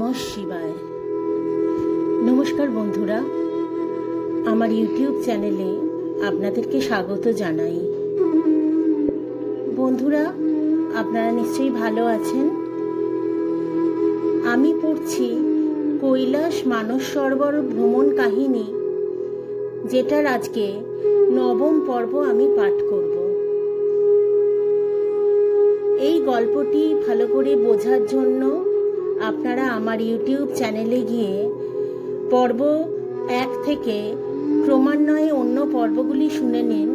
নমঃ শিবায়। নমস্কার বন্ধুরা, আমার ইউটিউব চ্যানেলে আপনাদেরকে স্বাগত জানাই। বন্ধুরা, আপনারা নিশ্চয়ই ভালো আছেন। আমি পড়ছি কৈলাস মানস সরোবর ভ্রমণ কাহিনী, যেটার আজকে 9ম পর্ব আমি পাঠ করব। এই গল্পটি ভালো করে বোঝার জন্য আপনারা আমার ইউটিউব চ্যানেলে গিয়ে পর্ব 1 থেকে ক্রমান্বয়ে অন্য পর্বগুলি শুনে নিন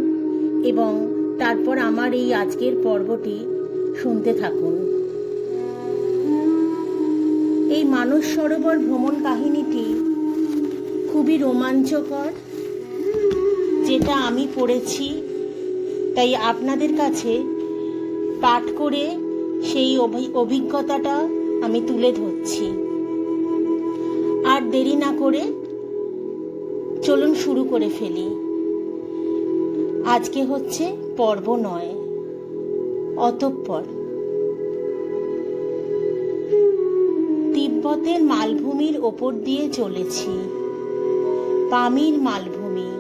এবং তারপর আমার এই আজকের পর্বটি শুনতে থাকুন। এই মানস সরোবর ভ্রমণ কাহিনীটি খুবই রোমাঞ্চকর, যেটা আমি পড়েছি, তাই আপনাদের কাছে পাঠ করে সেই অভিজ্ঞতাটা আমি তুলে ধরছি। আর দেরি না করে চলুন শুরু করে ফেলি। আজকে হচ্ছে পর্ব 9। অতঃপর তিব্বতের মালভূমির ওপর দিয়ে চলেছি। পামির মালভূমি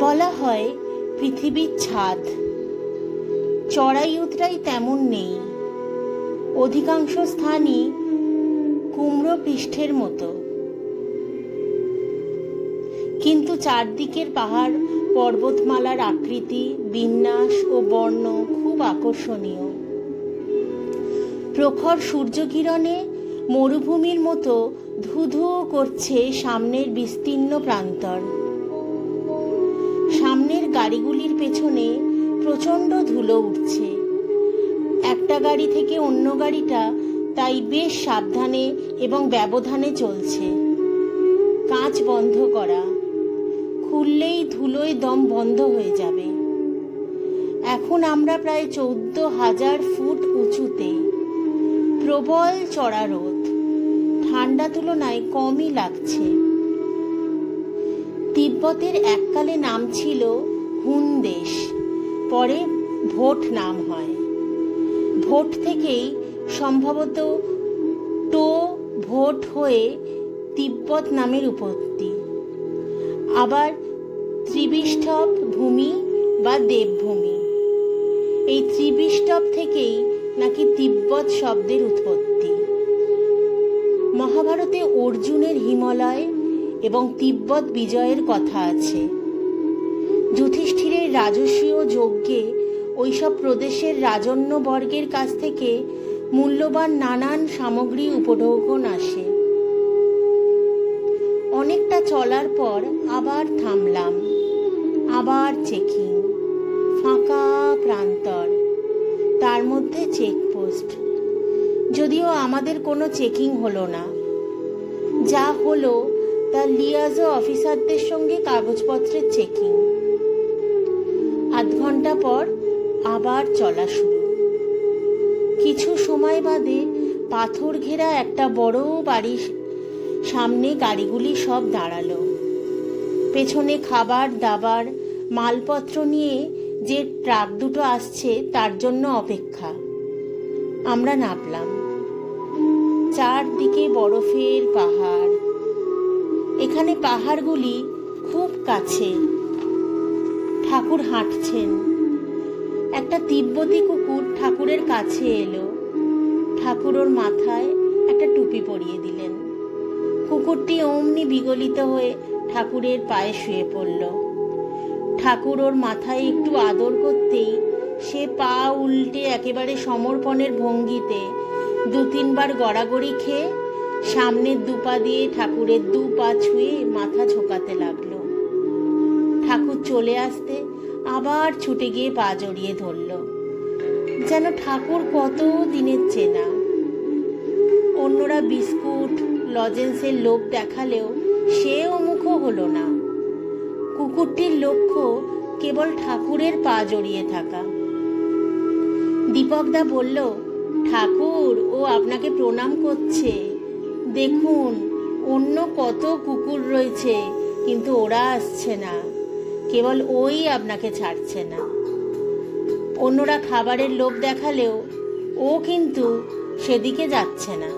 বলা হয় পৃথিবীর ছাদ। চড়াই উতরাই তেমন নেই, অধিকাংশ স্থানই কুমড়ো পৃষ্ঠের মতো, কিন্তু চারদিকের পাহাড় পর্বতমালার আকৃতি, বিন্যাস ও বর্ণ খুব আকর্ষণীয়। প্রখর সূর্যকিরণে মরুভূমির মতো ধুধু করছে সামনের বিস্তীর্ণ প্রান্তর। সামনের গাড়িগুলির পেছনে প্রচণ্ড ধুলো উঠছে। একটা গাড়ি থেকে অন্য গাড়িটা তাই বেশ সাবধানে এবং ব্যবধানে চলছে। কাঁচ বন্ধ করা, খুললেই ধুলোয় দম বন্ধ হয়ে যাবে। এখন আমরা প্রায় 14,000 ফুট উঁচুতে। প্রবল চড়া রোদ, ঠান্ডা তুলনায় কমই লাগছে। তিব্বতের এককালে নাম ছিল হুন দেশ, পরে ভোট নাম হয়। ভোট থেকেই সম্ভবত টো ভোট হয়ে তিব্বত নামের উৎপত্তি। আবার ত্রিবিষ্ঠব ভূমি বা দেবভূমি, এই ত্রিবিষ্ঠব থেকেই নাকি তিব্বত শব্দের উৎপত্তি। মহাভারতে অর্জুনের হিমালয় এবং তিব্বত বিজয়ের কথা আছে। যুধিষ্ঠিরের রাজসীয় যজ্ঞে ওইসব প্রদেশের রাজন্য বর্গের কাছ থেকে মূল্যবান নানান সামগ্রী উপঢৌকন আসে। অনেকটা চলার পর আবার থামলাম। আবার চেকিং, ফাঁকা প্রান্তর, তার মধ্যে চেকপোস্ট। যদিও আমাদের কোনো চেকিং হলো না, যা হলো তা লিয়াজো অফিসারদের সঙ্গে কাগজপত্রের চেকিং। আধ ঘন্টা পর আবার চলা শুরু। কিছু সময় বাদে পাথর ঘেরা একটা বড় বাড়ির সামনে গাড়িগুলি সব দাঁড়ালো। পেছনে খাবার দাবার মালপত্র নিয়ে যে ট্রাক দুটো আসছে তার জন্য অপেক্ষা। আমরা নামলাম। চারদিকে বরফের পাহাড়। এখানে পাহাড়গুলি খুব কাছে। ঠাকুর হাঁটছেন। একটা তিব্বতী কুকুর ঠাকুরের কাছে এলো। ঠাকুর ওর মাথায় একটা টুপি পরিয়ে দিলেন। কুকুরটি অমনি বিগলিত হয়ে ঠাকুরের পায়ে শুয়ে পড়ল। ঠাকুর ওর মাথায় একটু আদর করতেই সে পা উল্টে একেবারে সমর্পণের ভঙ্গিতে 2-3 বার গড়াগড়ি খেয়ে সামনের দুপা দিয়ে ঠাকুরের 2 পা ছুঁয়ে মাথা ঝোঁকাতে লাগলো। ঠাকুর চলে আসতে আবার ছুটে গিয়ে পা জড়িয়ে ধরল, যেন ঠাকুর কত দিনের চেনা। অন্যরা বিস্কুট লজেন্সের লোভ দেখালেও সেও মুখ হলো না। কুকুরটির লক্ষ্য কেবল ঠাকুরের পা জড়িয়ে থাকা। দীপকদা বলল, ঠাকুর ও আপনাকে প্রণাম করছে। দেখুন, অন্য কত কুকুর রয়েছে, কিন্তু ওরা আসছে না, কেবল ওই আপনাকে ছাড়ছে না। অন্যরা খাবারের লোভ দেখালেও ও কিন্তু সেদিকে যাচ্ছে না।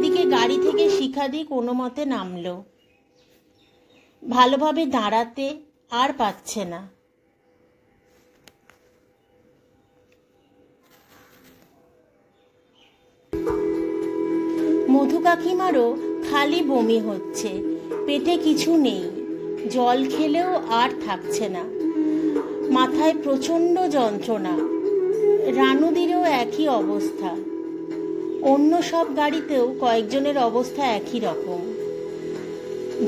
এদিকে গাড়ি থেকে শিখাদি কোনো মতে নামলো। ভালোভাবে দাঁড়াতে আর পাচ্ছে না। মধু কাকিমারও খালি বমি হচ্ছে, পেটে কিছু নেই, জল খেলেও আর থাকছে না, মাথায় প্রচণ্ড যন্ত্রণা। রানুদিরও একই অবস্থা। অন্য সব গাড়িতেও কয়েকজনের অবস্থা একই রকম।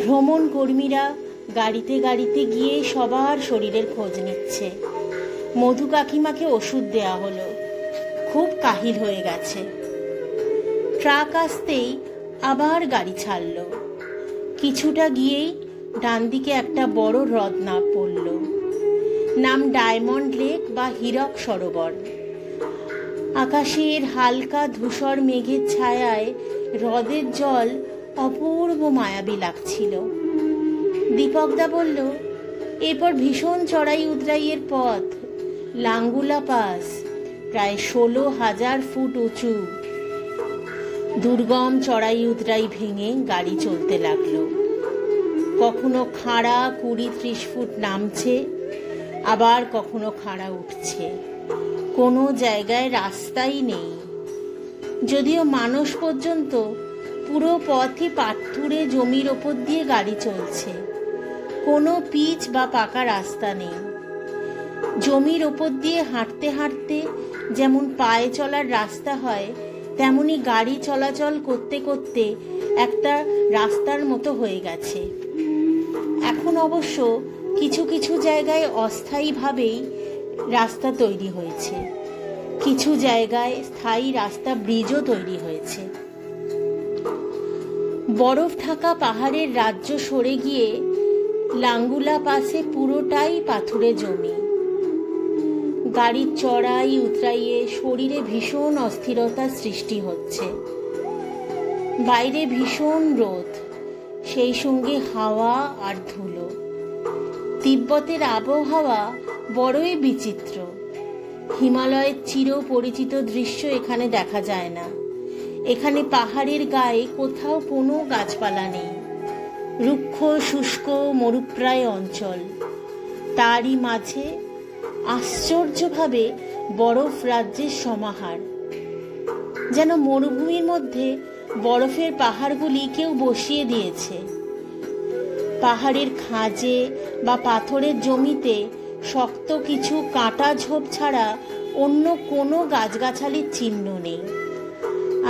ভ্রমণ কর্মীরা গাড়িতে গাড়িতে গিয়ে সবার শরীরের খোঁজ নিচ্ছে। মধু কাকিমাকে ওষুধ দেয়া হলো, খুব কাহিল হয়ে গেছে। ট্রাক আসতেই আবার গাড়ি ছাড়ল। কিছুটা গিয়েই ডান দিকে একটা বড় হ্রদ না পড়ল, নাম ডায়মন্ড লেক বা হীরক সরোবর। আকাশের হালকা ধূসর মেঘের ছায়ায় হ্রদের জল অপূর্ব মায়াবী লাগছিল। দীপকদা বলল, এরপর ভীষণ চড়াই উতরাইয়ের পথ, লাঙ্গুলা পাস, প্রায় 16,000 ফুট উঁচু। দুর্গম চড়াই উতরাই ভেঙে গাড়ি চলতে লাগলো। কখনো খাড়া 20-30 ফুট নামছে, আবার কখনো খাড়া উঠছে। কোনো জায়গায় রাস্তাই নেই, যদিও মানস পর্যন্ত পুরো পথই পাথুরে জমির ওপর দিয়ে গাড়ি চলছে। কোনো পিচ বা পাকা রাস্তা নেই। জমির ওপর দিয়ে হাঁটতে হাঁটতে যেমন পায়ে চলার রাস্তা হয়, তেমনি গাড়ি চলাচল করতে করতে একটা রাস্তার মতো হয়ে গেছে। এখন অবশ্য কিছু কিছু জায়গায় অস্থায়ীভাবেই রাস্তা তৈরি হয়েছে, কিছু জায়গায় স্থায়ী রাস্তা ব্রিজও তৈরি হয়েছে। বরফ ঢাকা পাহাড়ের রাজ্য সরে গিয়ে লাঙ্গুলা পাশে পুরোটাই পাথুরে জমি। গাড়ির চড়াই উতরাইয়ে শরীরে ভীষণ অস্থিরতার সৃষ্টি হচ্ছে। বাইরে ভীষণ রোদ, সেই সঙ্গে হাওয়া আর ধুলো। তিব্বতের আবহাওয়া বড়ই বিচিত্র। হিমালয়ের চির পরিচিত দৃশ্য এখানে দেখা যায় না। এখানে পাহাড়ের গায়ে কোথাও কোনো গাছপালা নেই। রুক্ষ শুষ্ক মরুপ্রায় অঞ্চল, তারই মাঝে আশ্চর্যভাবে বরফ রাজ্যের সমাহার। যেন মরুভূমির মধ্যে বরফের পাহাড়গুলি কেউ বসিয়ে দিয়েছে। পাহাড়ের খাঁজে বা পাথরের জমিতে শক্ত কিছু কাঁটা ঝোপ ছাড়া অন্য কোনো গাছগাছালির চিহ্ন নেই।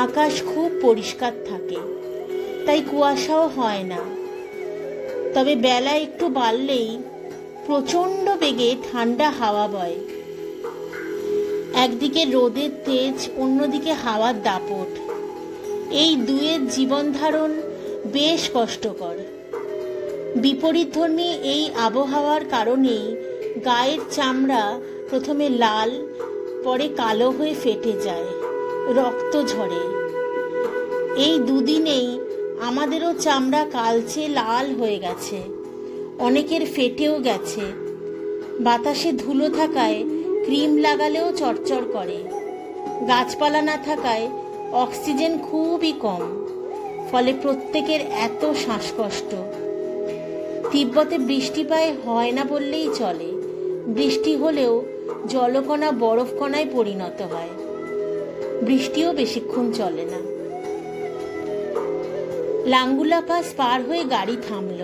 আকাশ খুব পরিষ্কার থাকে, তাই কুয়াশাও হয় না। তবে বেলা একটু বাড়লেই প্রচণ্ড বেগে ঠান্ডা হাওয়া বয়। একদিকে রোদের তেজ, অন্যদিকে হাওয়ার দাপট। এই দুয়ের জীবন ধারণ বেশ কষ্টকর। বিপরীতধর্মী এই আবহাওয়ার কারণেই গায়ের চামড়া প্রথমে লাল, পরে কালো হয়ে ফেটে যায়, রক্ত ঝরে। এই দুদিনেই আমাদেরও চামড়া কালচে লাল হয়ে গেছে, অনেকের ফেটেও গেছে। বাতাসে ধুলো থাকায় ক্রিম লাগালেও চড়চড় করে। গাছপালা না থাকায় অক্সিজেন খুবই কম, ফলে প্রত্যেকের এত শ্বাসকষ্ট। তিব্বতে বৃষ্টি প্রায় হয় না বললেই চলে। বৃষ্টি হলেও জলকণা বরফকণায় পরিণত হয়। বৃষ্টিও বেশিক্ষণ চলে না। লাঙ্গুলা পাস পার হয়ে গাড়ি থামল।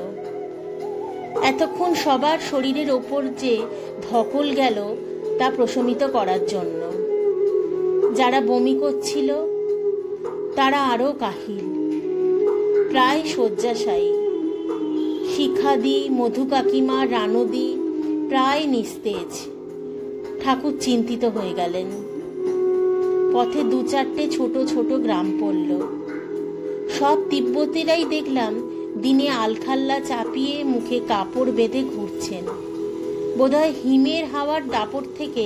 এতক্ষণ সবার শরীরের ওপর যে ধকল গেল তা প্রশমিত করার জন্য। যারা বমি করছিল তারা আরও কাহিল, প্রায় শয্যাশায়ী। শিখাদি, মধু কাকিমা, রানুদি প্রায় নিস্তেজ। ঠাকুর চিন্তিত হয়ে গেলেন। পথে 2-4টে ছোট ছোট গ্রাম পড়ল। সব তিব্বতীরাই দেখলাম দিনে আলখাল্লা চাপিয়ে মুখে কাপড় বেঁধে ঘুরছেন। বোধহয় হিমের হাওয়ার দাপট থেকে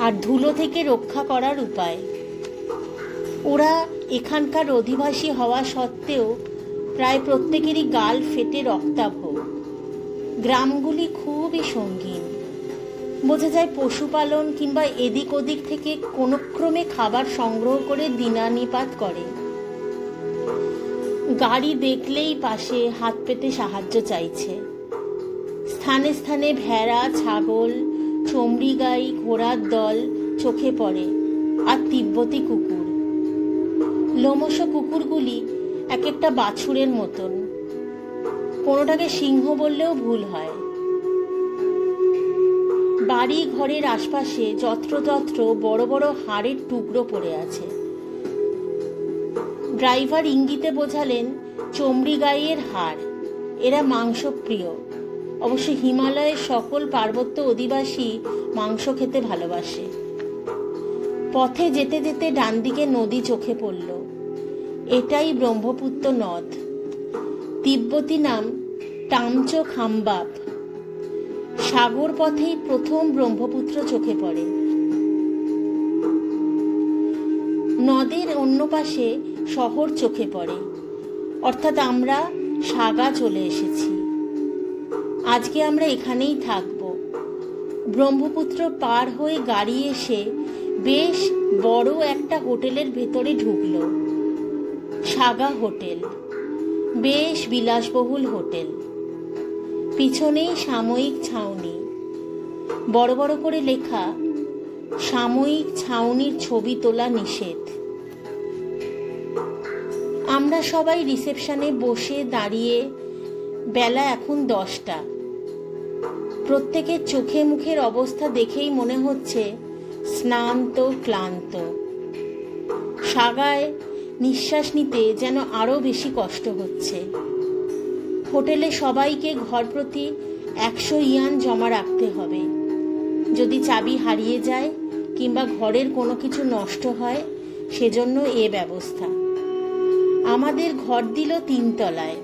আর ধুলো থেকে রক্ষা করার উপায়। ওরা এখানকার অধিবাসী হওয়া সত্ত্বেও প্রায় প্রত্যেকেরই গাল ফেটে রক্তাভ। গ্রামগুলি খুবই সঙ্গীন। বোঝা যায় পশুপালন কিংবা এদিক ওদিক থেকে কোনো ক্রমে খাবার সংগ্রহ করে দিনানিপাত করে। গাড়ি দেখলেই পাশে হাত পেতে সাহায্য চাইছে। স্থানে স্থানে ভেড়া, ছাগল, চমড়ি গাই, ঘোড়ার দল চোখে পড়ে, আর তিব্বতী কুকুর। লোমশ কুকুরগুলি এক একটা বাছুরের মতন, কোনোটাকে সিংহ বললেও ভুল হয়। বাড়ি ঘরের আশপাশে যত্রতত্র বড় বড় হাড়ের টুকরো পড়ে আছে। ড্রাইভার ইঙ্গিতে বোঝালেন চমড়ি গাইয়ের হাড়, এরা মাংসপ্রিয়। অবশ্য হিমালয়ের সকল পার্বত্য অধিবাসী মাংস খেতে ভালোবাসে। পথে যেতে যেতে ডান দিকে নদী চোখে পড়ল। এটাই ব্রহ্মপুত্র নদ। তিব্বতী নাম টামচো খামবাপ। সাগর পথেই প্রথম ব্রহ্মপুত্র চোখে পড়ে। নদের অন্য পাশে শহর চোখে পড়ে, অর্থাৎ আমরা সাগা চলে এসেছি। আজকে আমরা এখানেই থাকব। ব্রহ্মপুত্র পার হয়ে গাড়ি এসে বেশ বড় একটা হোটেলের ভেতরে ঢুকলো। সাগা হোটেল, বেশ বিলাসবহুল হোটেল। পিছনেই সাময়িক ছাউনি, বড় বড় করে লেখা, সাময়িক ছাউনির ছবি তোলা নিষেধ। আমরা সবাই রিসেপশনে বসে দাঁড়িয়ে। বেলা এখন 10টা। প্রত্যেকের চোখে মুখের অবস্থা দেখেই মনে হচ্ছে স্নান্ত ক্লান্ত। সাগায় নিঃশ্বাস নিতে যেন আরো বেশি কষ্ট হচ্ছে। হোটেলে সবাইকে ঘর প্রতি 100 ইয়ান জমা রাখতে হবে। যদি চাবি হারিয়ে যায় কিংবা ঘরের কোনো কিছু নষ্ট হয়, সেজন্য এ ব্যবস্থা। আমাদের ঘর দিল 3 তলায়।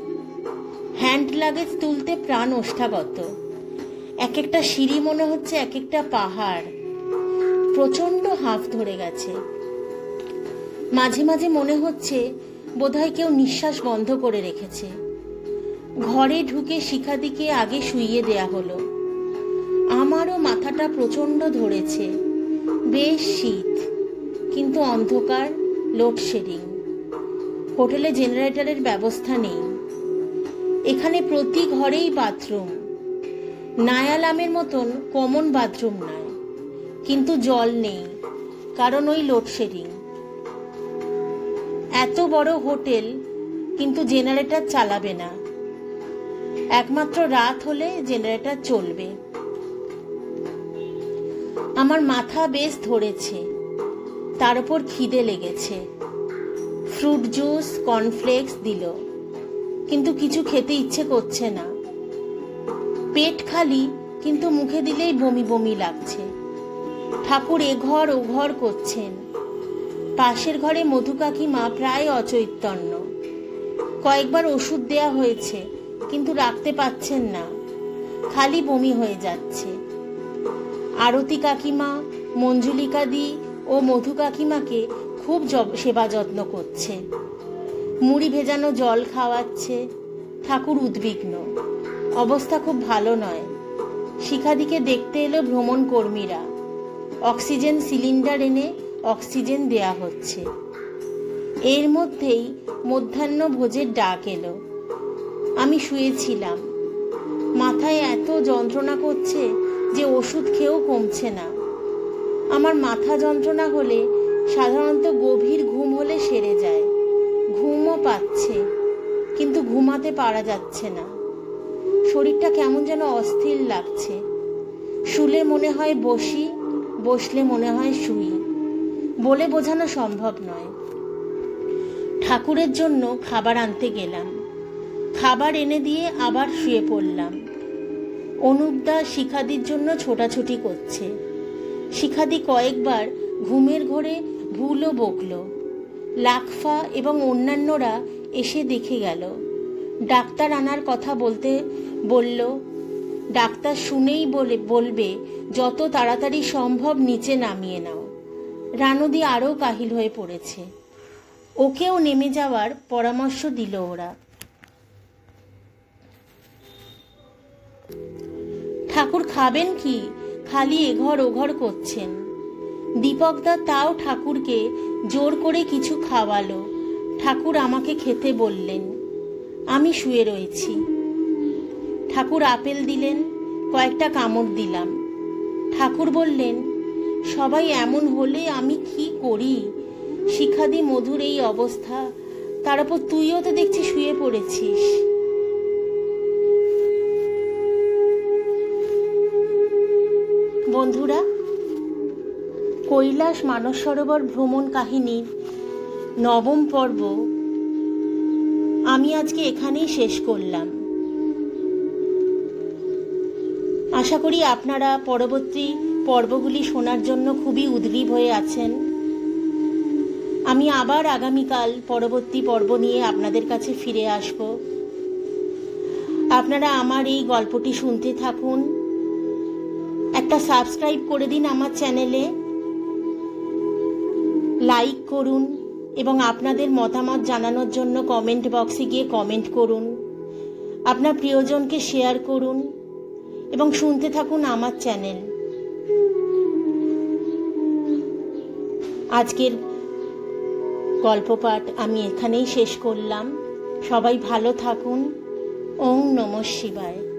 হ্যান্ড লাগেজ তুলতে প্রাণ ওষ্ঠাগত। এক একটা সিঁড়ি মনে হচ্ছে এক একটা পাহাড়। প্রচন্ড হাঁফ ধরে গেছে। মাঝে মাঝে মনে হচ্ছে বোধহয় কেউ নিঃশ্বাস বন্ধ করে রেখেছে। ঘরে ঢুকে শিখাদিকে আগে শুইয়ে দেয়া হলো। আমারও মাথাটা প্রচন্ড ধরেছে। বেশ শীত, কিন্তু অন্ধকার, লোডশেডিং। হোটেলে জেনারেটরের ব্যবস্থা নেই। এখানে প্রতি ঘরেই বাথরুম। নায়ালামের মতন কমন বাথরুম নয়, কিন্তু জল নেই, কারণ ওই লোডশেডিং। এত বড় হোটেল, কিন্তু জেনারেটর চালাবে না। একমাত্র রাত হলে জেনারেটর চলবে। আমার মাথা বেশ ধরেছে, তার উপর খিদে লেগেছে। ফ্রুট জুস, কর্নফ্লেক্স দিল, কিন্তু কিছু খেতে ইচ্ছে করছে না। পেট খালি, কিন্তু মুখে দিলেই বমি বমি লাগছে। ঠাকুর এঘর ওঘর করছেন। পাশের ঘরে মধু কাকিমা প্রায় অচৈতন্য। কয়েকবার ওষুধ দেয়া হয়েছে, কিন্তু রাখতে পাচ্ছেন না, খালি বমি হয়ে যাচ্ছে। আরতি কাকিমা, মঞ্জুলিকা দি ও মধু কাকিমাকে খুব সেবা যত্ন করছে। মুড়ি ভেজানো জল খাওয়াচ্ছে। ঠাকুর উদ্বিগ্ন, অবস্থা খুব ভালো নয়। শিখাদিকে দেখতে এলো ভ্রমণ কর্মীরা। অক্সিজেন সিলিন্ডার এনে অক্সিজেন দেয়া হচ্ছে। এর মধ্যেই মধ্যাহ্ন ভোজের ডাক এলো। আমি শুয়েছিলাম। মাথায় এত যন্ত্রণা করছে যে ওষুধ খেয়েও কমছে না। আমার মাথা যন্ত্রণা হলে সাধারণত গভীর ঘুম হলে সেরে যায়। ঘুমও পাচ্ছে, কিন্তু ঘুমাতে পারা যাচ্ছে না। শরীরটা কেমন যেন অস্থির লাগছে। শুলে মনে হয় বসি, বসলে মনে হয় শুই। বলে বোঝানো সম্ভব নয়। ঠাকুরের জন্য খাবার আনতে গেলাম। খাবার এনে দিয়ে আবার শুয়ে পড়লাম। অনুপদা শিখাদির জন্য ছোটাছুটি করছে। শিখাদি কয়েকবার ঘুমের ঘোরে ভুলও বকল। লাকফা এবং অন্যান্যরা এসে দেখে গেল। ডাক্তার আনার কথা বলল। ডাক্তার শুনেই বলবে যত তাড়াতাড়ি সম্ভব নিচে নামিয়ে নাও। রানুদি আরও কাহিল হয়ে পড়েছে। ওকেও নেমে যাওয়ার পরামর্শ দিল ওরা। ঠাকুর খাবেন কি, খালি এঘর ওঘর করছেন। দীপকদা তাও ঠাকুরকে জোর করে কিছু খাওয়ালো। ঠাকুর আমাকে খেতে বললেন। আমি শুয়ে রয়েছি। ঠাকুর আপেল দিলেন, কয়েকটা কামড় দিলাম। ঠাকুর বললেন, সবাই এমন হলে আমি কি করি? শিখাদি মধুর এই অবস্থা, তার উপর তুইও তো দেখছি শুয়ে পড়েছিস। বন্ধুরা, কৈলাস মানস সরোবর ভ্রমণ কাহিনীর 9ম পর্ব আমি আজকে এখানেই শেষ করলাম। আশা করি আপনারা পরবর্তী পর্বগুলি শোনার জন্য খুবই উদ্গ্রীব হয়ে আছেন। আমি আবার আগামীকাল পরবর্তী পর্ব নিয়ে আপনাদের কাছে ফিরে আসব। আপনারা আমার এই গল্পটি শুনতে থাকুন। একটা সাবস্ক্রাইব করে দিন আমার চ্যানেলে, লাইক করুন এবং আপনাদের মতামত জানানোর জন্য কমেন্ট বক্সে গিয়ে কমেন্ট করুন। আপনার প্রিয়জনকে শেয়ার করুন এবং শুনতে থাকুন আমার চ্যানেল। আজকের গল্পপাঠ আমি এখানেই শেষ করলাম। সবাই ভালো থাকুন। ওম নমঃ শিবায়।